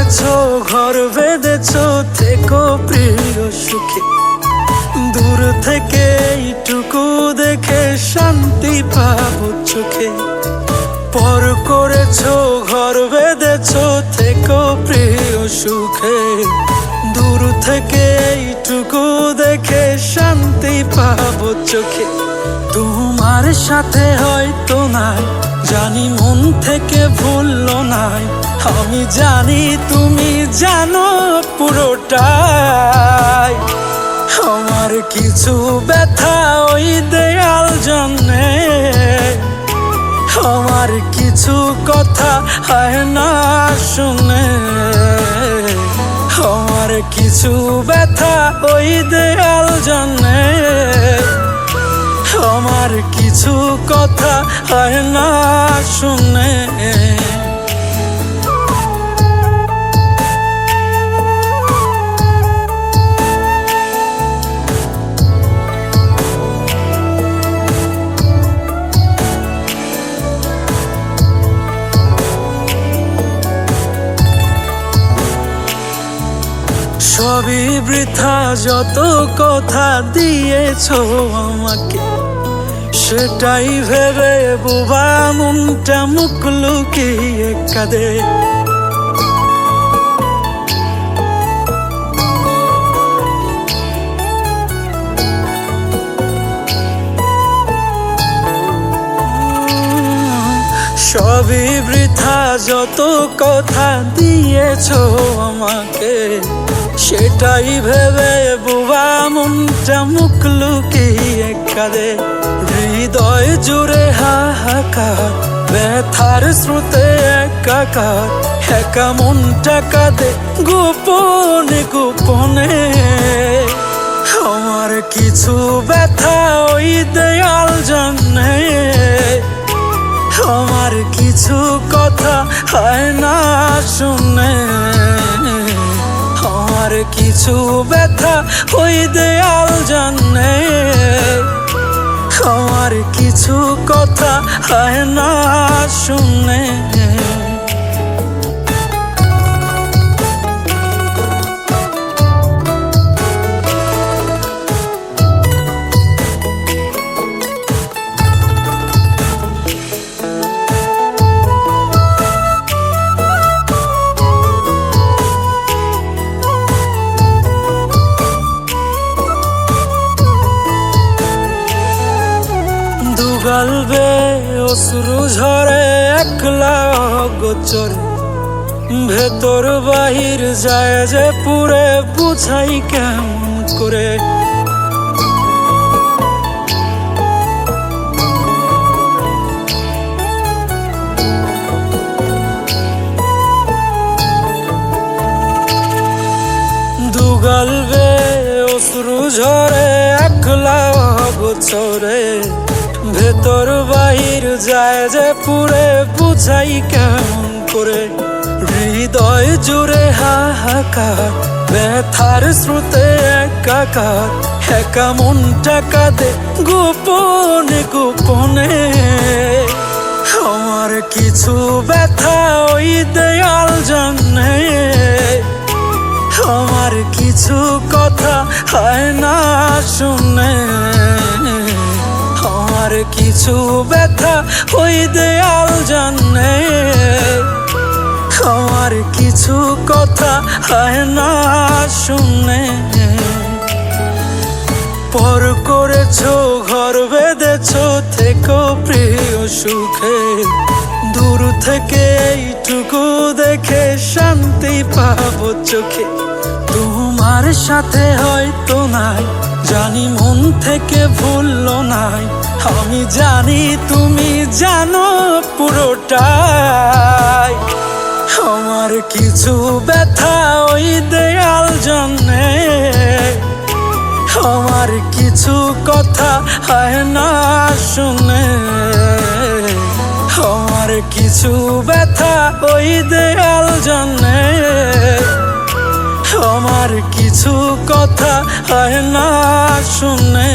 করেছো ঘর বেঁধেছো থেকো প্রিয় সুখে, দূর থেকে এইটুকু দেখে শান্তি পাবো চোখে। পর করেছো ঘর বেঁধেছো থেকো প্রিয় সুখে, দূর থেকে এইটুকু দেখে শান্তি পাবো চোখে। তোমার সাথে হয়তো নাই, জানি মন থেকে ভুললো নাই, আমি জানি তুমি জানো পুরোটাই। আমার কিছু ব্যথা ওই দেয়াল জন্যে, আমার কিছু কথা হয় না শুনে, আমার কিছু ব্যথা ওই দেয়াল জন্যে, আমার কিছু কথা হয় না শুনে। সবই বৃথা যত কথা দিয়েছো আমাকে, সেটাই ভেবে বোবা মনটা মুখ লুকিয়ে কাঁদে। সবই বৃথা যত কথা দিয়েছো আমাকে, সেটাই ভেবে বোবা মনটা মুখ লুকিয়ে কাঁদে। হৃদয় জুড়ে হাহাকার, ব্যথার স্রোতে একাকার, একা মনটা কাঁদে গোপনে গোপনে। আমার কিছু ব্যথা ওই দেয়াল জন্যে, আমার কিছু কথা হয় না শুনে, আমার কিছু ব্যথা ওই দেয়াল জন্যে, আমার কিছু কথা হয় না শুনে। গালবে অশ্রু ঝরে একলা গোচরে, ভেতর বাহির যায় যে পুরে বুঝাই কেমন করে। দুগালবে অশ্রু ঝরে একলা গোচরে, ভেতর বাহির যায় যে পুরে বুঝাই কেমন করে। হৃদয় জুড়ে হাহাকার, ব্যথার স্রোতে একাকার, একা মনটা কাঁদে গোপনে গোপনে। আমার কিছু ব্যথা ওই দেয়াল জন্যে, আমার কিছু কথা হয় না শুনে, আমার কিছু ব্যথা ওই দেয়াল জন্যে, আমার কিছু কথা হয় না শুনে। পর করেছো ঘর বেঁধেছো থেকো প্রিয় সুখে, দূর থেকে এইটুকু দেখে শান্তি পাবো চোখে। তোমার সাথে হয়তো নাই, জানি মন থেকে ভুললো নাই, আমি জানি তুমি জানো পুরোটাই। আমার কিছু ব্যথা ওই দেয়াল জন্যে, আমার কিছু কথা হয় না শুনে, আমার কিছু ব্যথা ওই দেয়াল জন্যে, আমার কিছু কথা হয় না শুনে।